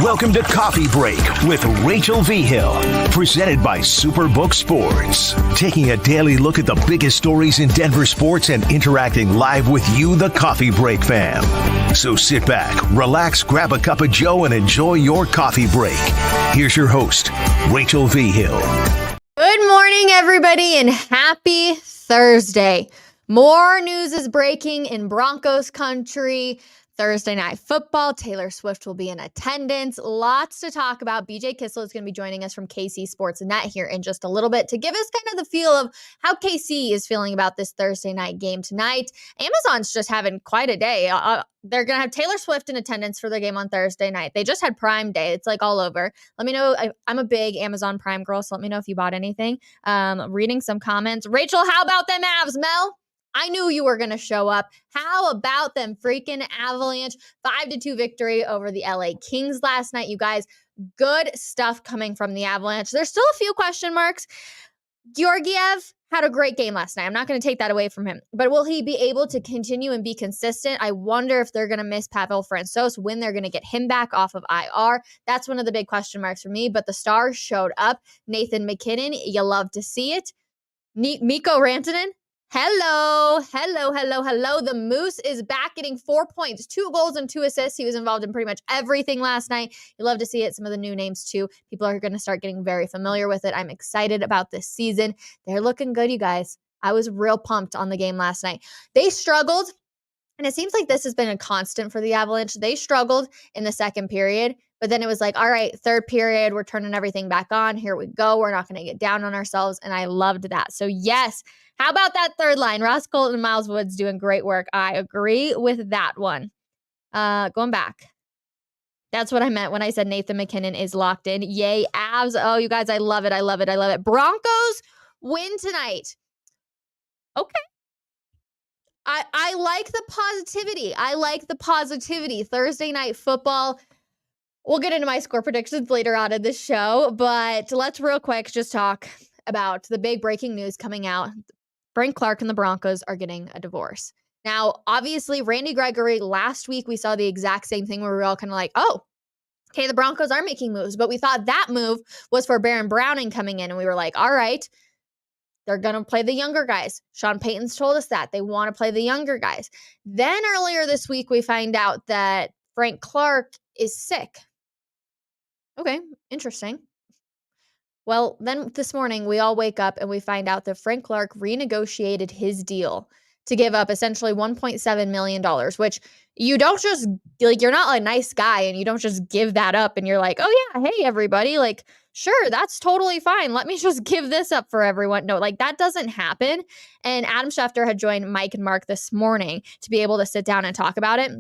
Welcome to Coffee Break with Rachel V. Hill, presented by Superbook Sports. Taking a daily look at the biggest stories in Denver sports and interacting live with you, the Coffee Break fam. So sit back, relax, grab a cup of joe, and enjoy your coffee break. Here's your host, Rachel V. Hill. Good morning, everybody, and happy Thursday. More news is breaking in Broncos country. Thursday night football. Taylor Swift will be in attendance. Lots to talk about. BJ Kissel is going to be joining us from KC Sports Net here in just a little bit to give us kind of the feel of how KC is feeling about this Thursday night game tonight. Amazon's just having quite a day. They're going to have Taylor Swift in attendance for their game on Thursday night. They just had Prime Day. It's like all over. Let me know. I'm a big Amazon Prime girl, so let me know if you bought anything. Reading some comments. Rachel, how about them Avs, Mel? I knew you were going to show up. How about them freaking Avalanche? 5-2 victory over the LA Kings last night. You guys, good stuff coming from the Avalanche. There's still a few question marks. Georgiev had a great game last night. I'm not going to take that away from him. But will he be able to continue and be consistent? I wonder if they're going to miss Pavel Francouz, when they're going to get him back off of IR. That's one of the big question marks for me. But the Stars showed up. Nathan McKinnon, you love to see it. Mikko Rantanen. Hello. The Moose is back, getting 4 points, 2 goals and 2 assists. He was involved in pretty much everything last night. You love to see it. Some of the new names too. People are going to start getting very familiar with it. I'm excited about this season. They're looking good, you guys. I was real pumped on the game last night. They struggled, and it seems like this has been a constant for the Avalanche. They struggled in the second period, but then it was like, all right, third period, we're turning everything back on. Here we go. We're not going to get down on ourselves, and I loved that. So yes, how about that third line? Ross Colton and Miles Woods doing great work. I agree with that one. Going back. That's what I meant when I said Nathan McKinnon is locked in. Yay, Avs. Oh, you guys, I love it. Broncos win tonight. Okay. I like the positivity. Thursday night football. We'll get into my score predictions later on in the show, but let's real quick just talk about the big breaking news coming out. Frank Clark and the Broncos are getting a divorce. Now, obviously, Randy Gregory, last week we saw the exact same thing where we were all kind of like, oh, okay, the Broncos are making moves, but we thought that move was for Baron Browning coming in, and we were like, all right, they're going to play the younger guys. Sean Payton's told us that. They want to play the younger guys. Then earlier this week, we find out that Frank Clark is sick. Okay, interesting. Well, then this morning, we all wake up and we find out that Frank Clark renegotiated his deal to give up essentially $1.7 million, which you don't just, like, you're not a nice guy and you don't just give that up and you're like, oh yeah, hey everybody, like, sure, that's totally fine. Let me just give this up for everyone. No, like, that doesn't happen. And Adam Schefter had joined Mike and Mark this morning to be able to sit down and talk about it.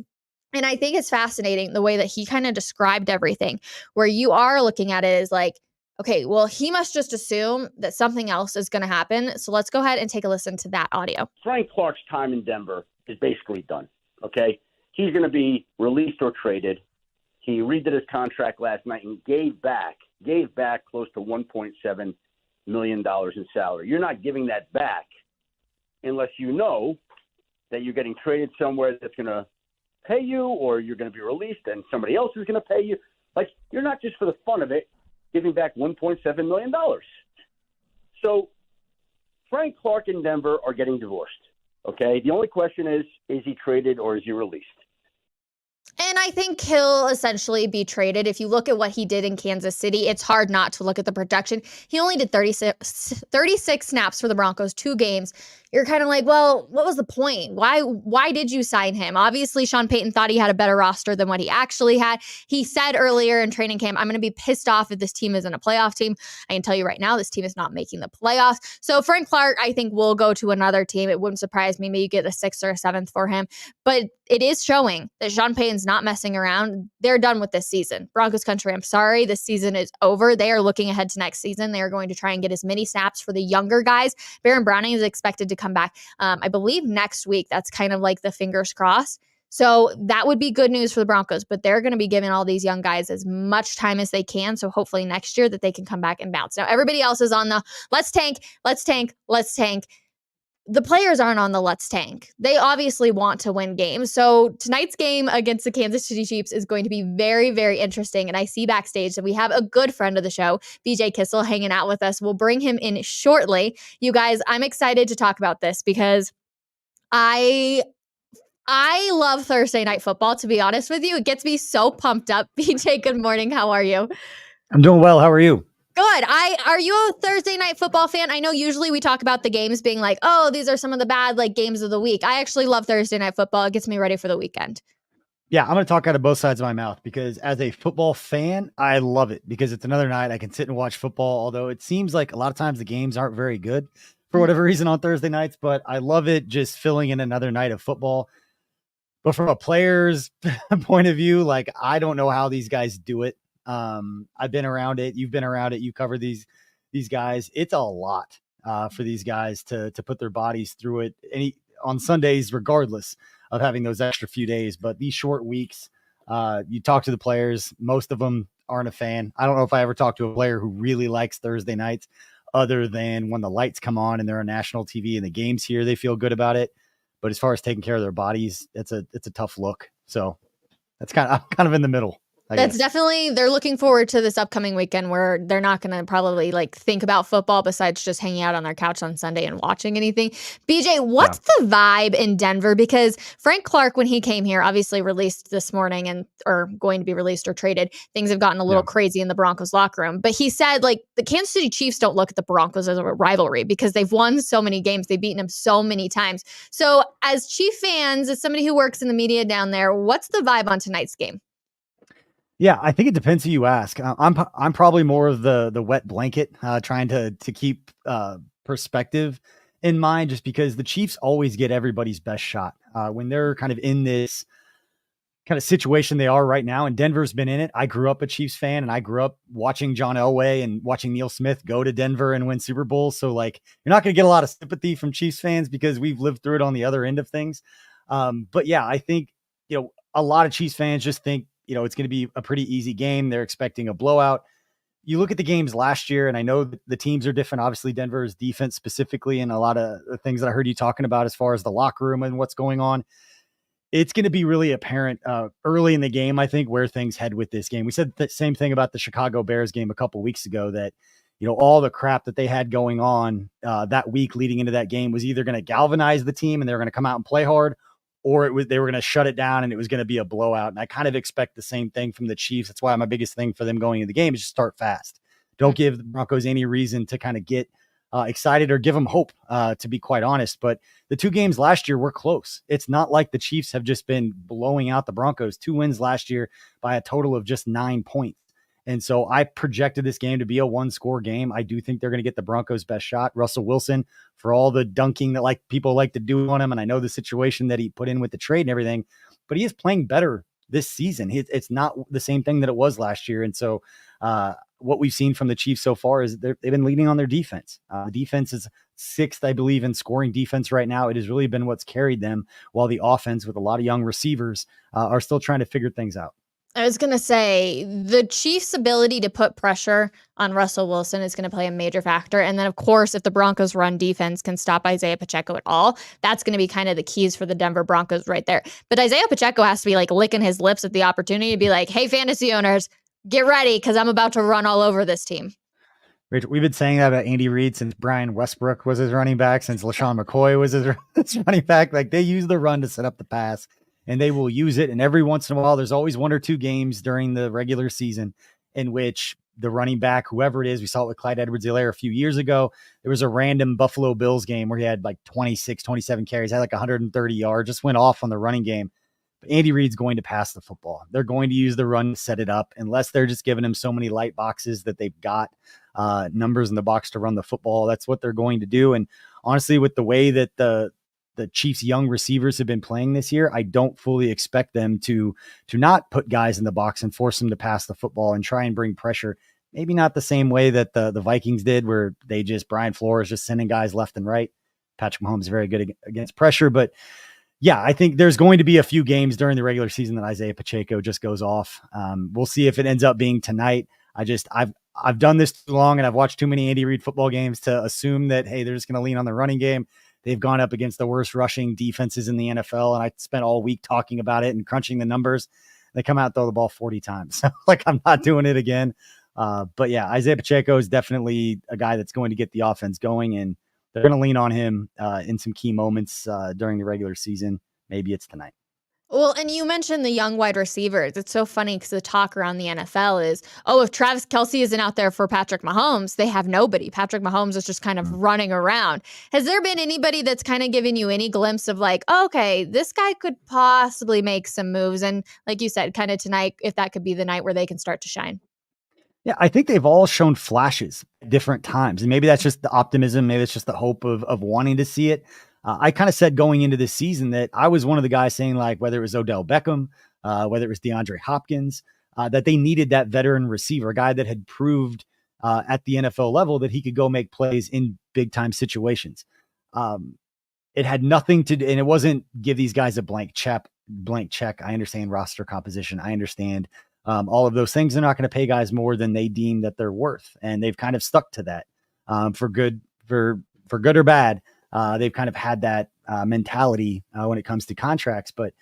And I think it's fascinating the way that he kind of described everything, where you are looking at it as like, okay, well, he must just assume that something else is going to happen. So let's go ahead and take a listen to that audio. Frank Clark's time in Denver is basically done, okay? He's going to be released or traded. He redid his contract last night and gave back close to $1.7 million in salary. You're not giving that back unless you know that you're getting traded somewhere that's going to pay you, or you're going to be released and somebody else is going to pay you. Like, you're not just for the fun of it giving back $1.7 million. So Frank Clark and Denver are getting divorced, okay? The only question is he traded or is he released? And I think he'll essentially be traded. If you look at what he did in Kansas City, it's hard not to look at the production. He only did 36 snaps for the Broncos, 2 games. You're kind of like, well, what was the point? Why did you sign him? Obviously, Sean Payton thought he had a better roster than what he actually had. He said earlier in training camp, I'm going to be pissed off if this team isn't a playoff team. I can tell you right now, this team is not making the playoffs. So Frank Clark, I think, will go to another team. It wouldn't surprise me. Maybe you get a 6th or a 7th for him. But it is showing that Sean Payton's not messing around. They're done with this season. Broncos country, I'm sorry. This season is over. They are looking ahead to next season. They are going to try and get as many snaps for the younger guys. Baron Browning is expected to come back, I believe, next week. That's kind of like the fingers crossed. So that would be good news for the Broncos, but they're going to be giving all these young guys as much time as they can. So hopefully next year that they can come back and bounce. Now, everybody else is on the let's tank. the players aren't on the let's tank. They obviously want to win games. So tonight's game against the Kansas City Chiefs is going to be very, very interesting. And I see backstage that we have a good friend of the show, BJ Kissel, hanging out with us. We'll bring him in shortly. You guys, I'm excited to talk about this because I love Thursday night football, to be honest with you. It gets me so pumped up. BJ, good morning. How are you? I'm doing well. How are you? Good. Are you a Thursday night football fan? I know usually we talk about the games being like, oh, these are some of the bad games of the week. I actually love Thursday night football. It gets me ready for the weekend. Yeah, I'm going to talk out of both sides of my mouth because as a football fan, I love it because it's another night I can sit and watch football, although it seems like a lot of times the games aren't very good for whatever reason on Thursday nights, but I love it just filling in another night of football. But from a player's point of view, I don't know how these guys do it. I've been around it. You've been around it. You cover these guys. It's a lot for these guys to put their bodies through it on Sundays, regardless of having those extra few days. But these short weeks, you talk to the players. Most of them aren't a fan. I don't know if I ever talked to a player who really likes Thursday nights other than when the lights come on and they're on national TV and the game's here, they feel good about it. But as far as taking care of their bodies, it's a tough look. So I'm kind of in the middle. That's definitely, they're looking forward to this upcoming weekend where they're not going to probably think about football besides just hanging out on their couch on Sunday and watching anything. BJ, what's the vibe in Denver? Because Frank Clark, when he came here, obviously released this morning or going to be released or traded, things have gotten a little crazy in the Broncos locker room. But he said the Kansas City Chiefs don't look at the Broncos as a rivalry because they've won so many games. They've beaten them so many times. So as Chief fans, as somebody who works in the media down there, what's the vibe on tonight's game? Yeah, I think it depends who you ask. I'm probably more of the wet blanket, trying to keep perspective in mind, just because the Chiefs always get everybody's best shot when they're kind of in this kind of situation they are right now. And Denver's been in it. I grew up a Chiefs fan, and I grew up watching John Elway and watching Neil Smith go to Denver and win Super Bowls. So you're not going to get a lot of sympathy from Chiefs fans because we've lived through it on the other end of things. But yeah, I think a lot of Chiefs fans just think it's going to be a pretty easy game. They're expecting a blowout. You look at the games last year, and I know the teams are different. Obviously, Denver's defense specifically, and a lot of the things that I heard you talking about as far as the locker room and what's going on. It's going to be really apparent early in the game, I think, where things head with this game. We said the same thing about the Chicago Bears game a couple weeks ago, that all the crap that they had going on that week leading into that game was either going to galvanize the team and they were going to come out and play hard, or they were going to shut it down and it was going to be a blowout. And I kind of expect the same thing from the Chiefs. That's why my biggest thing for them going into the game is just start fast. Don't give the Broncos any reason to kind of get excited or give them hope, to be quite honest. But the two games last year were close. It's not like the Chiefs have just been blowing out the Broncos. 2 wins last year by a total of just 9 points. And so I projected this game to be a 1-score game. I do think they're going to get the Broncos' best shot. Russell Wilson, for all the dunking that people like to do on him, and I know the situation that he put in with the trade and everything, but he is playing better this season. It's not the same thing that it was last year. And so what we've seen from the Chiefs so far is they've been leaning on their defense. The defense is 6th, I believe, in scoring defense right now. It has really been what's carried them, while the offense with a lot of young receivers are still trying to figure things out. I was going to say the Chiefs' ability to put pressure on Russell Wilson is going to play a major factor. And then, of course, if the Broncos' run defense can stop Isaiah Pacheco at all, that's going to be kind of the keys for the Denver Broncos right there. But Isaiah Pacheco has to be licking his lips at the opportunity to be like, hey, fantasy owners, get ready because I'm about to run all over this team. Rachel, we've been saying that about Andy Reid since Brian Westbrook was his running back, since LaShawn McCoy was his running back. They use the run to set up the pass. And they will use it. And every once in a while, there's always 1 or 2 games during the regular season in which the running back, whoever it is, we saw it with Clyde Edwards-Helaire a few years ago. There was a random Buffalo Bills game where he had 26, 27 carries, had 130 yards, just went off on the running game. But Andy Reid's going to pass the football. They're going to use the run to set it up, unless they're just giving him so many light boxes that they've got numbers in the box to run the football. That's what they're going to do. And honestly, with the way that the Chiefs' young receivers have been playing this year, I don't fully expect them to not put guys in the box and force them to pass the football and try and bring pressure. Maybe not the same way that the Vikings did, where Brian Flores just sending guys left and right. Patrick Mahomes is very good against pressure, but yeah, I think there's going to be a few games during the regular season that Isaiah Pacheco just goes off. We'll see if it ends up being tonight. I've done this too long, and I've watched too many Andy Reid football games to assume that, hey, they're just going to lean on the running game. they've gone up against the worst rushing defenses in the NFL. And I spent all week talking about it and crunching the numbers. They come out and throw the ball 40 times. So like, I'm not doing it again. But yeah, Isaiah Pacheco is definitely a guy that's going to get the offense going, and they're going to lean on him in some key moments during the regular season. Maybe it's tonight. Well, and you mentioned the young wide receivers. It's so funny because the talk around the NFL is, oh, if Travis Kelce isn't out there for Patrick Mahomes, they have nobody. Patrick Mahomes is just kind of running around. Has there been anybody that's kind of given you any glimpse of like, oh, okay, this guy could possibly make some moves? And like you said, kind of tonight, if that could be the night where they can start to shine. Yeah, I think they've all shown flashes at different times. And maybe that's just the optimism. Maybe it's just the hope of wanting to see it. I kind of said going into this season that I was one of the guys saying, like, whether it was Odell Beckham, whether it was DeAndre Hopkins, that they needed that veteran receiver, a guy that had proved at the NFL level that he could go make plays in big time situations. It had nothing to do, and it wasn't give these guys a blank check. I understand roster composition. I understand all of those things. They're not going to pay guys more than they deem that they're worth. And they've kind of stuck to that for good or bad. They've kind of had that mentality when it comes to contracts. But,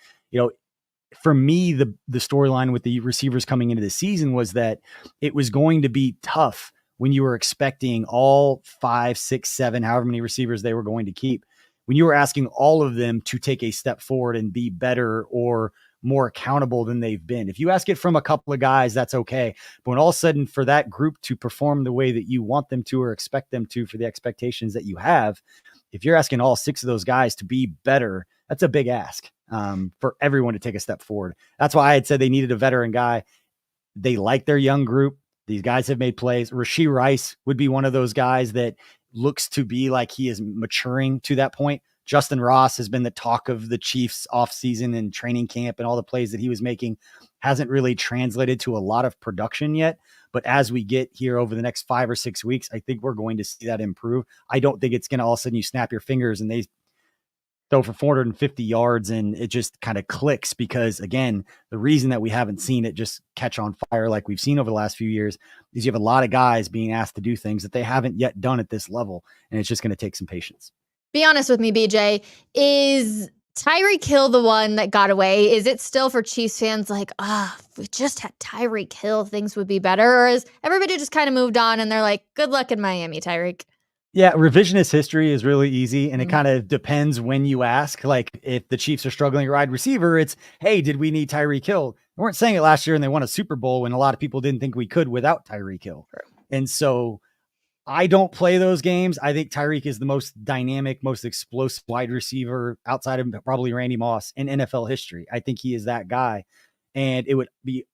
for me, the storyline with the receivers coming into the season was that it was going to be tough when you were expecting all 5, 6, 7, however many receivers they were going to keep, when you were asking all of them to take a step forward and be better or more accountable than they've been. If you ask it from a couple of guys, that's okay. But when all of a sudden for that group to perform the way that you want them to or expect them to for the expectations that you have, if you're asking all 6 of those guys to be better, that's a big ask for everyone to take a step forward. That's why I had said they needed a veteran guy. They like their young group. These guys have made plays. Rashee Rice would be one of those guys that looks to be like he is maturing to that point. Justin Ross has been the talk of the Chiefs offseason and training camp, and all the plays that he was making hasn't really translated to a lot of production yet. But as we get here over the next 5 or 6 weeks, I think we're going to see that improve. I don't think it's going to all of a sudden you snap your fingers and they throw for 450 yards and it just kind of clicks, because again, the reason that we haven't seen it just catch on fire like we've seen over the last few years is you have a lot of guys being asked to do things that they haven't yet done at this level. And it's just going to take some patience. Be honest with me, BJ. Is Tyreek Hill the one that got away? Is it still for Chiefs fans like, if we just had Tyreek Hill, things would be better? Or is everybody just kind of moved on and they're like, good luck in Miami, Tyreek? Yeah, revisionist history is really easy, and it kind of depends when you ask. Like, if the Chiefs are struggling at wide receiver, it's, hey, did we need Tyreek Hill? They weren't saying it last year, and they won a Super Bowl when a lot of people didn't think we could without Tyreek Hill. True. And so I don't play those games. I think Tyreek is the most dynamic, most explosive wide receiver outside of probably Randy Moss in NFL history. I think he is that guy, and it would be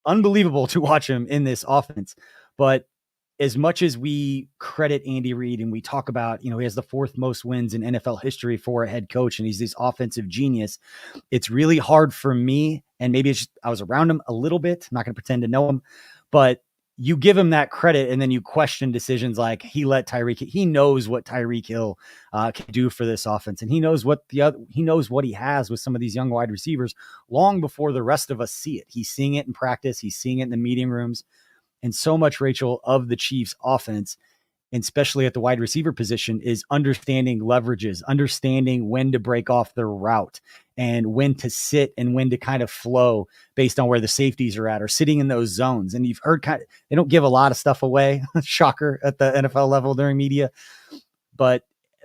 unbelievable to watch him in this offense. But as much as we credit Andy Reid and we talk about, he has the 4th most wins in NFL history for a head coach, and he's this offensive genius, it's really hard for me. And maybe it's just, I was around him a little bit. I'm not going to pretend to know him, but you give him that credit and then you question decisions like he knows what Tyreek Hill can do for this offense. And he knows what he has with some of these young wide receivers long before the rest of us see it. He's seeing it in practice. He's seeing it in the meeting rooms. And so much, Rachel, of the Chiefs offense, and especially at the wide receiver position, is understanding leverages, understanding when to break off their route and when to sit and when to kind of flow based on where the safeties are at or sitting in those zones. And you've heard they don't give a lot of stuff away, shocker, at the NFL level during media. But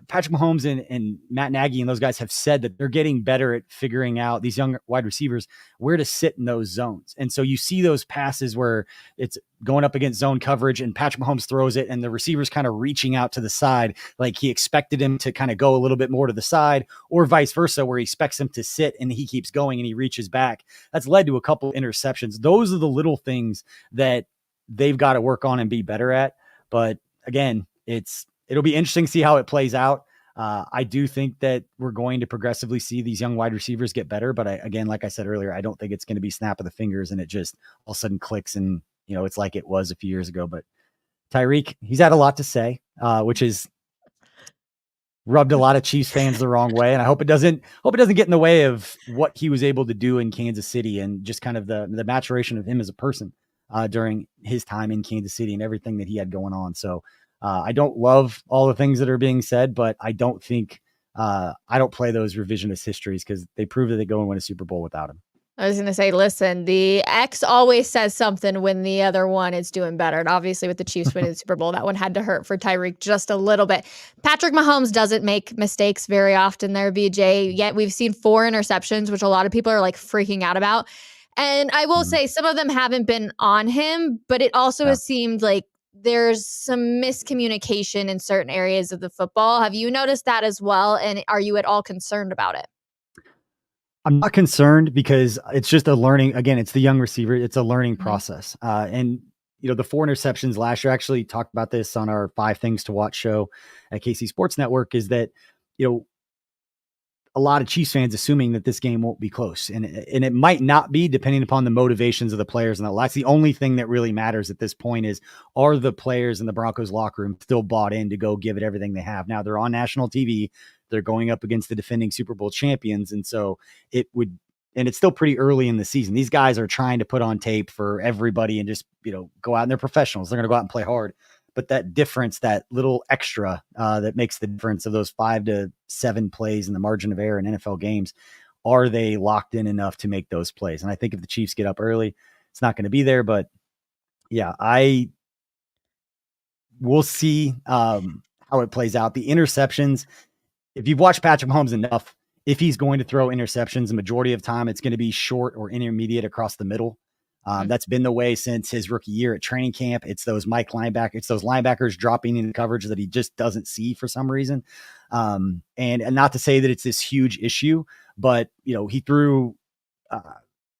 Patrick Mahomes and Matt Nagy and those guys have said that they're getting better at figuring out, these young wide receivers, where to sit in those zones. And so you see those passes where it's going up against zone coverage and Patrick Mahomes throws it and the receiver's kind of reaching out to the side, like he expected him to kind of go a little bit more to the side, or vice versa, where he expects him to sit and he keeps going and he reaches back. That's led to a couple interceptions. Those are the little things that they've got to work on and be better at. But again, it'll be interesting to see how it plays out. I do think that we're going to progressively see these young wide receivers get better. But again, like I said earlier, I don't think it's going to be snap of the fingers and it just all of a sudden clicks and, it's like it was a few years ago. But Tyreek, he's had a lot to say, which is rubbed a lot of Chiefs fans the wrong way. And I hope it doesn't get in the way of what he was able to do in Kansas City and just kind of the maturation of him as a person during his time in Kansas City and everything that he had going on. So I don't love all the things that are being said, but I don't think I don't play those revisionist histories because they prove that they go and win a Super Bowl without him. I was going to say, listen, the X always says something when the other one is doing better. And obviously with the Chiefs winning the Super Bowl, that one had to hurt for Tyreek just a little bit. Patrick Mahomes doesn't make mistakes very often there, VJ, yet we've seen 4 interceptions, which a lot of people are like freaking out about. And I will say some of them haven't been on him, but it also has seemed like there's some miscommunication in certain areas of the football. Have you noticed that as well? And are you at all concerned about it? I'm not concerned because it's just a learning. Again, it's the young receiver. It's a learning process. And the 4 interceptions last year, actually talked about this on our 5 Things to Watch show at KC Sports Network, is that, a lot of Chiefs fans assuming that this game won't be close, and it might not be, depending upon the motivations of the players. And that's the only thing that really matters at this point is, are the players in the Broncos locker room still bought in to go give it everything they have? Now they're on national TV. They're going up against the defending Super Bowl champions. And so it's still pretty early in the season. These guys are trying to put on tape for everybody and just, go out, and they're professionals. They're going to go out and play hard. But that difference, that little extra that makes the difference of those 5 to 7 plays in the margin of error in NFL games, are they locked in enough to make those plays? And I think if the Chiefs get up early, it's not going to be there. But yeah, we'll see how it plays out. The interceptions, if you've watched Patrick Mahomes enough, if he's going to throw interceptions, the majority of time it's going to be short or intermediate across the middle. That's been the way since his rookie year at training camp. It's those linebackers dropping into coverage that he just doesn't see for some reason. And not to say that it's this huge issue, but he threw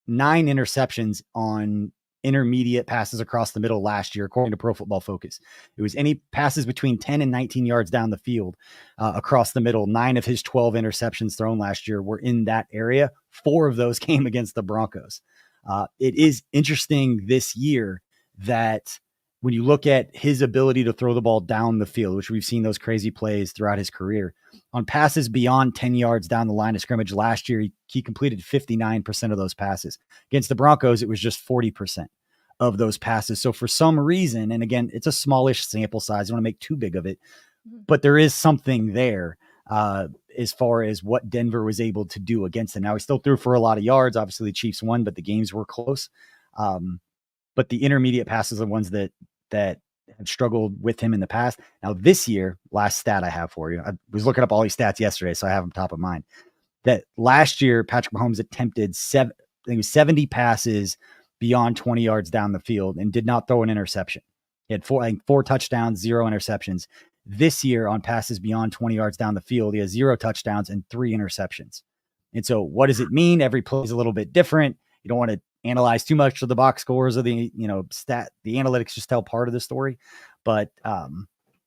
9 interceptions on intermediate passes across the middle last year, according to Pro Football Focus. It was any passes between 10 and 19 yards down the field across the middle. 9 of his 12 interceptions thrown last year were in that area. 4 of those came against the Broncos. It is interesting this year that when you look at his ability to throw the ball down the field, which we've seen those crazy plays throughout his career, on passes beyond 10 yards down the line of scrimmage last year, he completed 59% of those passes. Against the Broncos, it was just 40% of those passes. So for some reason, and again, it's a smallish sample size, I don't want to make too big of it, but there is something there as far as what Denver was able to do against them. Now, he still threw for a lot of yards. Obviously, the Chiefs won, but the games were close. But the intermediate passes are ones that have struggled with him in the past. Now, this year, last stat I have for you, I was looking up all these stats yesterday, so I have them top of mind, that last year, Patrick Mahomes attempted 70 passes beyond 20 yards down the field and did not throw an interception. He had 4 touchdowns, 0 interceptions. This year, on passes beyond 20 yards down the field, he has 0 touchdowns and 3 interceptions. And so what does it mean? Every play is a little bit different. You don't want to analyze too much of the box scores or the analytics just tell part of the story. But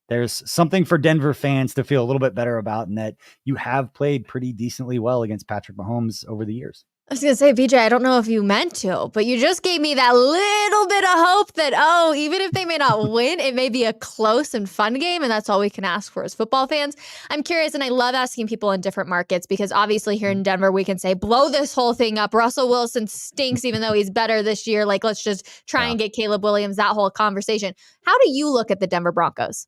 there's something for Denver fans to feel a little bit better about, in that you have played pretty decently well against Patrick Mahomes over the years. I was going to say, VJ, I don't know if you meant to, but you just gave me that little bit of hope that, even if they may not win, it may be a close and fun game, and that's all we can ask for as football fans. I'm curious, and I love asking people in different markets, because obviously here in Denver, we can say, blow this whole thing up. Russell Wilson stinks, even though he's better this year. Like, let's just try and get Caleb Williams, that whole conversation. How do you look at the Denver Broncos?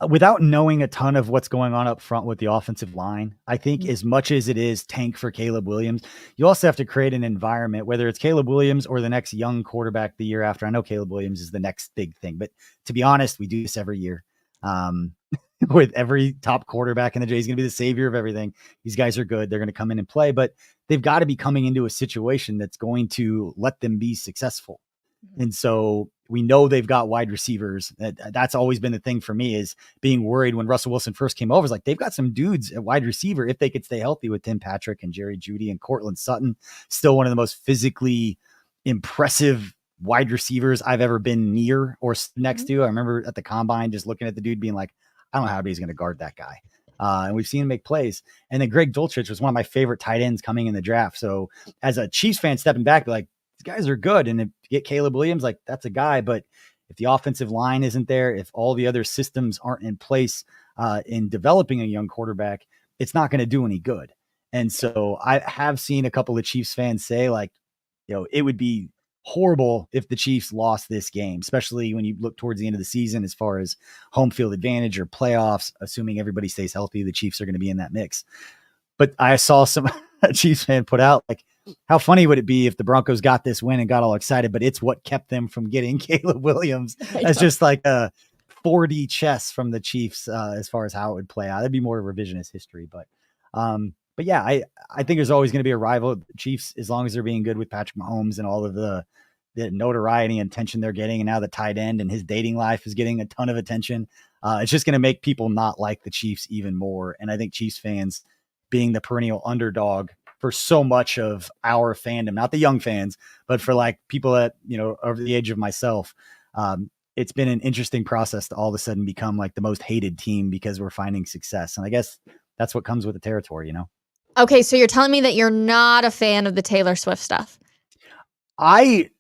Without knowing a ton of what's going on up front with the offensive line, I think as much as it is tank for Caleb Williams, you also have to create an environment, whether it's Caleb Williams or the next young quarterback the year after. I know Caleb Williams is the next big thing, but to be honest, we do this every year. With every top quarterback in the J, he's going to be the savior of everything. These guys are good. They're going to come in and play, but they've got to be coming into a situation that's going to let them be successful. And so we know they've got wide receivers. That's always been the thing for me, is being worried when Russell Wilson first came over. It's like, they've got some dudes at wide receiver if they could stay healthy, with Tim Patrick and Jerry Jeudy and Cortland Sutton, still one of the most physically impressive wide receivers I've ever been near or next to. I remember at the combine just looking at the dude being like, I don't know how he's going to guard that guy. And we've seen him make plays. And then Greg Dulcich was one of my favorite tight ends coming in the draft. So as a Chiefs fan stepping back, like, these guys are good. And if you get Caleb Williams, like, that's a guy. But if the offensive line isn't there, if all the other systems aren't in place in developing a young quarterback, it's not going to do any good. And so I have seen a couple of Chiefs fans say, like, it would be horrible if the Chiefs lost this game, especially when you look towards the end of the season as far as home field advantage or playoffs. Assuming everybody stays healthy, the Chiefs are going to be in that mix. But I saw some Chiefs fan put out, like, how funny would it be if the Broncos got this win and got all excited, but it's what kept them from getting Caleb Williams as just like a 4D chess from the Chiefs as far as how it would play out. That'd be more revisionist history. But yeah, I think there's always going to be a rival. Chiefs, as long as they're being good with Patrick Mahomes and all of the notoriety and attention they're getting, and now the tight end and his dating life is getting a ton of attention. It's just going to make people not like the Chiefs even more. And I think Chiefs fans, being the perennial underdog for so much of our fandom, not the young fans, but for like people that, over the age of myself, it's been an interesting process to all of a sudden become like the most hated team because we're finding success. And I guess that's what comes with the territory, Okay, so you're telling me that you're not a fan of the Taylor Swift stuff. I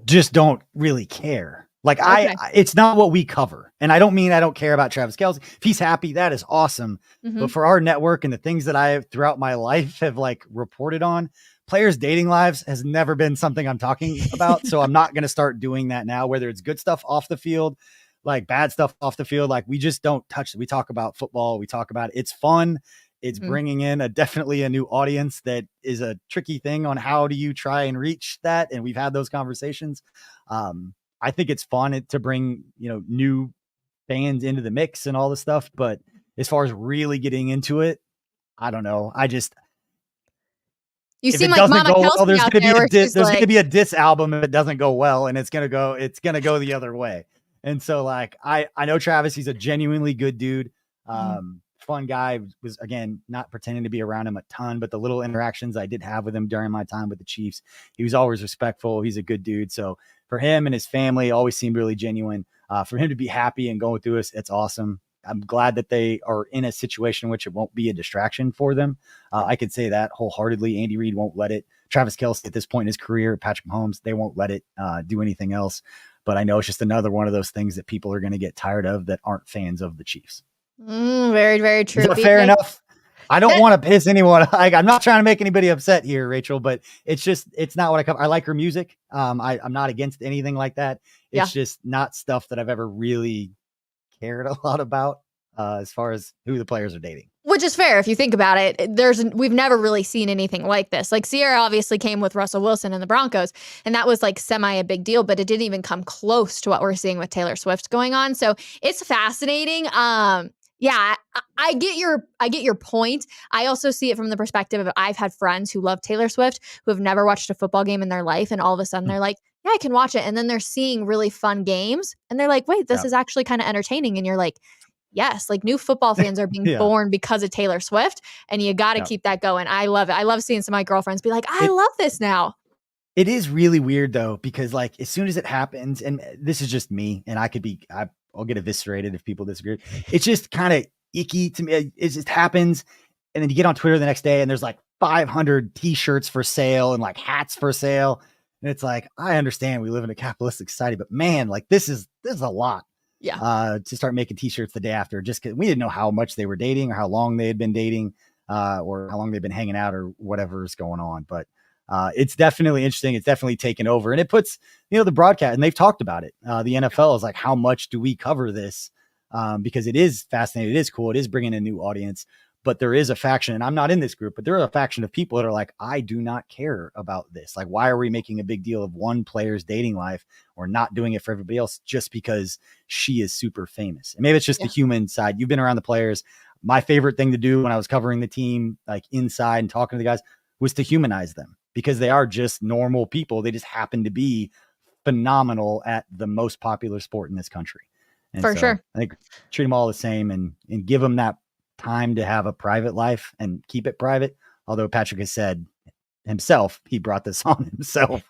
just don't really care. Like okay. It's not what we cover. And I don't mean I don't care about Travis Kelce. If he's happy, that is awesome. Mm-hmm. But for our network and the things that I throughout my life have like reported on, players' dating lives has never been something I'm talking about. So I'm not going to start doing that now, whether it's good stuff off the field, like bad stuff off the field. Like we just don't touch it. We talk about football. We talk about it. It's fun. It's bringing in definitely a new audience that is a tricky thing on how do you try and reach that. And we've had those conversations. I think it's fun to bring, new fans into the mix and all the stuff. But as far as really getting into it, I don't know. You seem like Mama Kelce well, there's going to be a diss album if it doesn't go well, and it's going to go the other way. And so like, I know Travis, he's a genuinely good dude. Fun guy. Was again not pretending to be around him a ton, but the little interactions I did have with him during my time with the Chiefs, he was always respectful. He's a good dude. So for him and his family, always seemed really genuine. For him to be happy and going through this, it's awesome. I'm glad that they are in a situation in which it won't be a distraction for them. I could say that wholeheartedly. Andy Reid won't let it. Travis Kelce at this point in his career, Patrick Mahomes, they won't let it do anything else. But I know it's just another one of those things that people are going to get tired of that aren't fans of the Chiefs. Very, very true. Is that fair enough? I don't want to piss anyone. I'm not trying to make anybody upset here, Rachel, but it's not what I cover. I like her music. I'm not against anything like that. It's just not stuff that I've ever really cared a lot about as far as who the players are dating. Which is fair if you think about it. We've never really seen anything like this. Like Sierra obviously came with Russell Wilson and the Broncos, and that was like semi a big deal, but it didn't even come close to what we're seeing with Taylor Swift going on. So it's fascinating. Yeah, I get your point. I also see it from the perspective of I've had friends who love Taylor Swift who have never watched a football game in their life, and all of a sudden they're like, yeah, I can watch it. And then they're seeing really fun games and they're like, wait, this is actually kind of entertaining. And you're like, yes, like new football fans are being born because of Taylor Swift, and you got to keep that going. I love it. I love seeing some of my girlfriends be like, I love this now. It is really weird though, because like as soon as it happens, and this is just me, and I'll get eviscerated if people disagree. It's just kind of icky to me. It just happens. And then you get on Twitter the next day and there's like 500 t-shirts for sale and like hats for sale. And it's like, I understand we live in a capitalistic society, but man, like this is a lot. Yeah. To start making t-shirts the day after, just because we didn't know how much they were dating or how long they had been dating or how long they've been hanging out or whatever is going on. But it's definitely interesting. It's definitely taken over, and it puts, the broadcast, and they've talked about it. The NFL is like, how much do we cover this? Because it is fascinating. It is cool. It is bringing a new audience, but there is a faction, and I'm not in this group, but there are a faction of people that are like, I do not care about this. Like, why are we making a big deal of one player's dating life or not doing it for everybody else just because she is super famous? And maybe it's just the human side. You've been around the players. My favorite thing to do when I was covering the team, like inside and talking to the guys, was to humanize them, because they are just normal people. They just happen to be phenomenal at the most popular sport in this country. And for sure. I think treat them all the same and give them that time to have a private life and keep it private. Although Patrick has said himself, he brought this on himself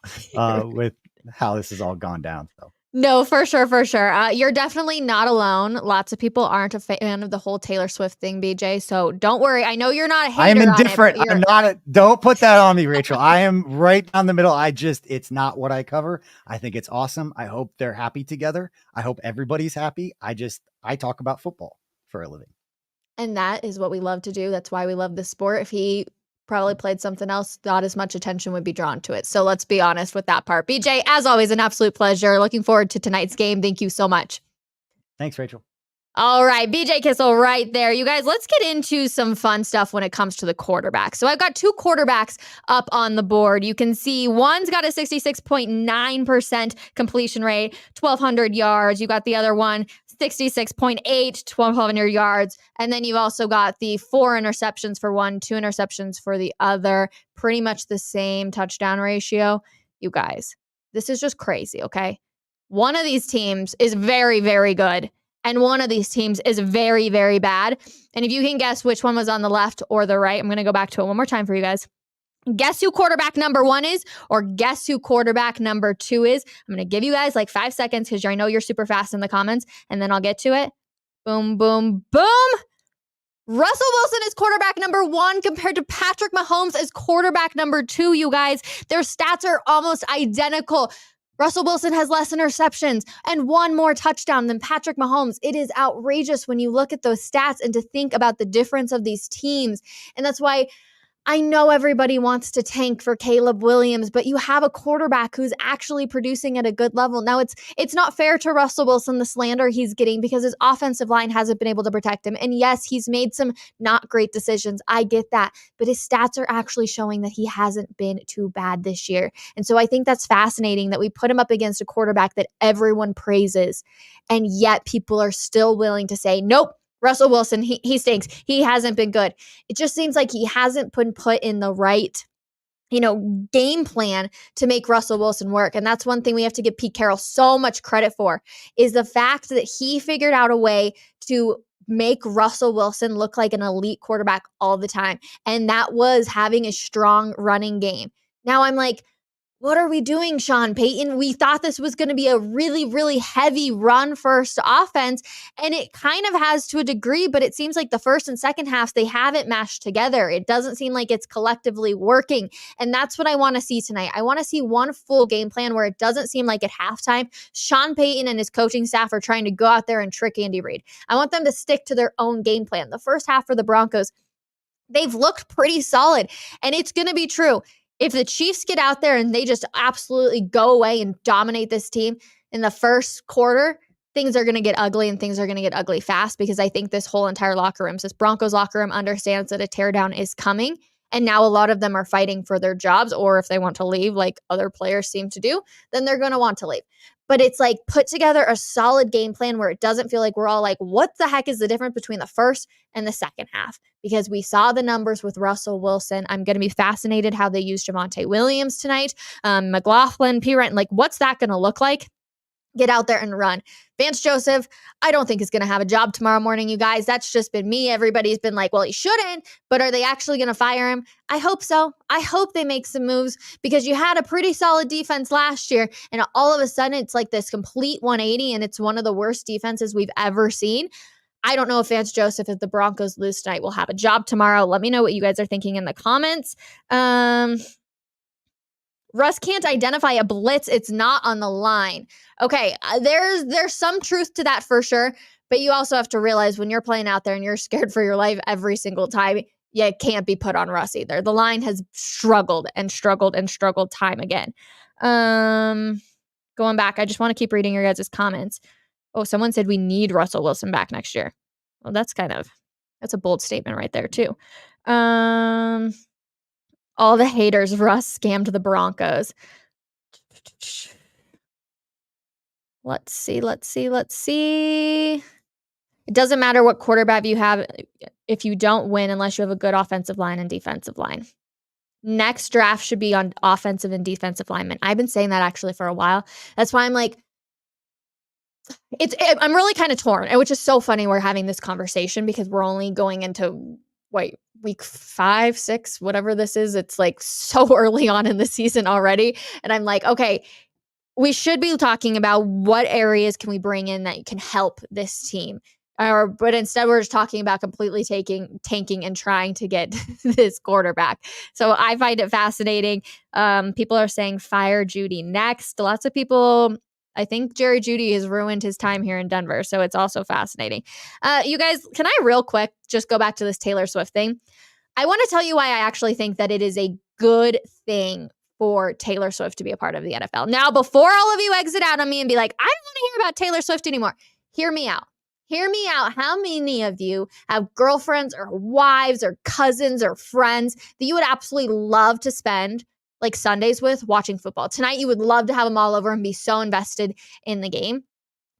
with how this has all gone down. So. No, for sure. For sure. You're definitely not alone. Lots of people aren't a fan of the whole Taylor Swift thing, BJ. So don't worry. I know you're not a hater. I am indifferent. I'm not. Don't put that on me, Rachel. I am right down the middle. It's not what I cover. I think it's awesome. I hope they're happy together. I hope everybody's happy. I talk about football for a living. And that is what we love to do. That's why we love this sport. If he probably played something else, not as much attention would be drawn to it. So let's be honest with that part. BJ, as always, an absolute pleasure. Looking forward to tonight's game. Thank you so much. Thanks, Rachel. All right, BJ Kissel right there. You guys, let's get into some fun stuff when it comes to the quarterback. So I've got 2 quarterbacks up on the board. You can see one's got a 66.9% completion rate, 1,200 yards. You got the other one, 66.8, 1,200 yards. And then you've also got the 4 interceptions for one, 2 interceptions for the other. Pretty much the same touchdown ratio. You guys, this is just crazy, okay? One of these teams is very, very good. And one of these teams is very, very bad. And if you can guess which one was on the left or the right, I'm going to go back to it one more time for you guys. Guess who quarterback number 1 is, or guess who quarterback number 2 is. I'm going to give you guys like 5 seconds because I know you're super fast in the comments, and then I'll get to it. Boom, boom, boom. Russell Wilson is quarterback number 1 compared to Patrick Mahomes as quarterback number 2, you guys. Their stats are almost identical. Russell Wilson has less interceptions and 1 more touchdown than Patrick Mahomes. It is outrageous when you look at those stats and to think about the difference of these teams. And that's why I know everybody wants to tank for Caleb Williams, but you have a quarterback who's actually producing at a good level. Now, it's not fair to Russell Wilson, the slander he's getting, because his offensive line hasn't been able to protect him. And yes, he's made some not great decisions. I get that. But his stats are actually showing that he hasn't been too bad this year. And so I think that's fascinating that we put him up against a quarterback that everyone praises, and yet people are still willing to say, nope, Russell Wilson, he stinks. He hasn't been good. It just seems like he hasn't been put in the right, game plan to make Russell Wilson work. And that's one thing we have to give Pete Carroll so much credit for, is the fact that he figured out a way to make Russell Wilson look like an elite quarterback all the time. And that was having a strong running game. Now I'm like, what are we doing, Sean Payton? We thought this was going to be a really, really heavy run-first offense, and it kind of has to a degree, but it seems like the first and second halves, they haven't mashed together. It doesn't seem like it's collectively working, and that's what I want to see tonight. I want to see one full game plan where it doesn't seem like at halftime, Sean Payton and his coaching staff are trying to go out there and trick Andy Reid. I want them to stick to their own game plan. The first half for the Broncos, they've looked pretty solid, and it's going to be true. If the Chiefs get out there and they just absolutely go away and dominate this team in the first quarter, things are going to get ugly, and things are going to get ugly fast, because I think this whole entire locker room, this Broncos locker room, understands that a teardown is coming. And now a lot of them are fighting for their jobs, or if they want to leave, like other players seem to do, then they're going to want to leave. But it's like, put together a solid game plan where it doesn't feel like we're all like, what the heck is the difference between the first and the second half? Because we saw the numbers with Russell Wilson. I'm going to be fascinated how they use Javonte Williams tonight. McLaughlin, Pirant, like, what's that going to look like? Get out there and run. Vance Joseph, I don't think is going to have a job tomorrow morning, you guys. That's just been me. Everybody's been like, well, he shouldn't, but are they actually going to fire him? I hope so. I hope they make some moves, because you had a pretty solid defense last year, and all of a sudden it's like this complete 180, and it's one of the worst defenses we've ever seen. I don't know if Vance Joseph, if the Broncos lose tonight, will have a job tomorrow. Let me know what you guys are thinking in the comments. Russ can't identify a blitz. It's not on the line. Okay, there's some truth to that for sure, but you also have to realize when you're playing out there and you're scared for your life every single time, it can't be put on Russ either. The line has struggled and struggled and struggled time again. Going back, I just want to keep reading your guys' comments. Oh, someone said we need Russell Wilson back next year. Well, that's a bold statement right there too. All the haters, Russ scammed the Broncos. Let's see. It doesn't matter what quarterback you have if you don't win unless you have a good offensive line and defensive line. Next draft should be on offensive and defensive linemen. I've been saying that actually for a while. That's why I'm like, I'm really kind of torn, which is so funny we're having this conversation, because we're only going into week 5, 6, whatever this is. It's like so early on in the season already. And I'm like, okay, we should be talking about what areas can we bring in that can help this team. But instead we're just talking about completely tanking and trying to get this quarterback. So I find it fascinating. People are saying fire Judy next. Lots of people, I think Jerry Jeudy has ruined his time here in Denver. So it's also fascinating. You guys, can I real quick just go back to this Taylor Swift thing? I want to tell you why I actually think that it is a good thing for Taylor Swift to be a part of the NFL. Now, before all of you exit out on me and be like, I don't want to hear about Taylor Swift anymore, hear me out. Hear me out. How many of you have girlfriends or wives or cousins or friends that you would absolutely love to spend like Sundays with watching football? Tonight, you would love to have them all over and be so invested in the game.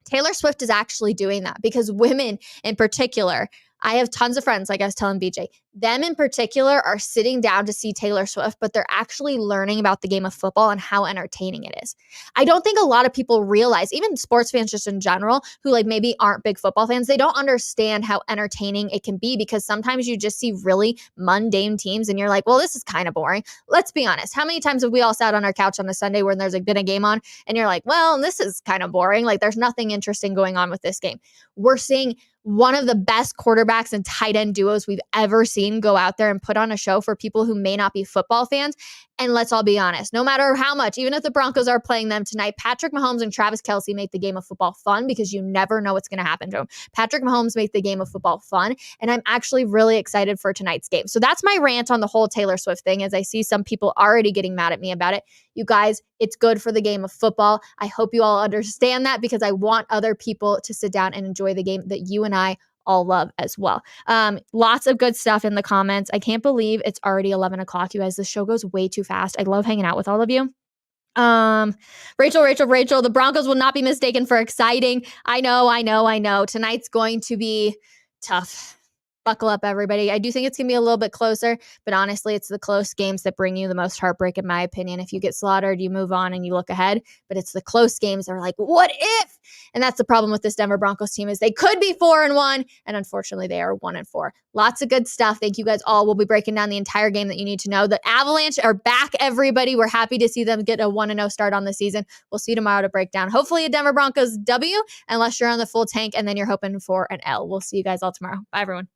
Taylor Swift is actually doing that because women in particular, I have tons of friends, like I was telling BJ, them in particular are sitting down to see Taylor Swift, but they're actually learning about the game of football and how entertaining it is. I don't think a lot of people realize, even sports fans just in general, who like maybe aren't big football fans, they don't understand how entertaining it can be because sometimes you just see really mundane teams and you're like, well, this is kind of boring. Let's be honest. How many times have we all sat on our couch on a Sunday when there's been a game on and you're like, well, this is kind of boring. Like there's nothing interesting going on with this game. We're seeing one of the best quarterbacks and tight end duos we've ever seen go out there and put on a show for people who may not be football fans. And let's all be honest, no matter how much, even if the Broncos are playing them tonight, Patrick Mahomes and Travis Kelce make the game of football fun because you never know what's going to happen to them. Patrick Mahomes make the game of football fun, and I'm actually really excited for tonight's game. So that's my rant on the whole Taylor Swift thing, as I see some people already getting mad at me about it. You guys, it's good for the game of football. I hope you all understand that because I want other people to sit down and enjoy the game that you and I all love as well. Lots of good stuff in the comments. I can't believe it's already 11 o'clock. You guys, this show goes way too fast. I love hanging out with all of you. Rachel, the Broncos will not be mistaken for exciting. I know. Tonight's going to be tough. Buckle up, everybody. I do think it's going to be a little bit closer, but honestly, it's the close games that bring you the most heartbreak, in my opinion. If you get slaughtered, you move on and you look ahead, but it's the close games that are like, what if? And that's the problem with this Denver Broncos team is they could be 4-1, and unfortunately, they are 1-4. Lots of good stuff. Thank you guys all. We'll be breaking down the entire game that you need to know. The Avalanche are back, everybody. We're happy to see them get a 1-0 start on the season. We'll see you tomorrow to break down, hopefully, a Denver Broncos W, unless you're on the full tank, and then you're hoping for an L. We'll see you guys all tomorrow. Bye, everyone.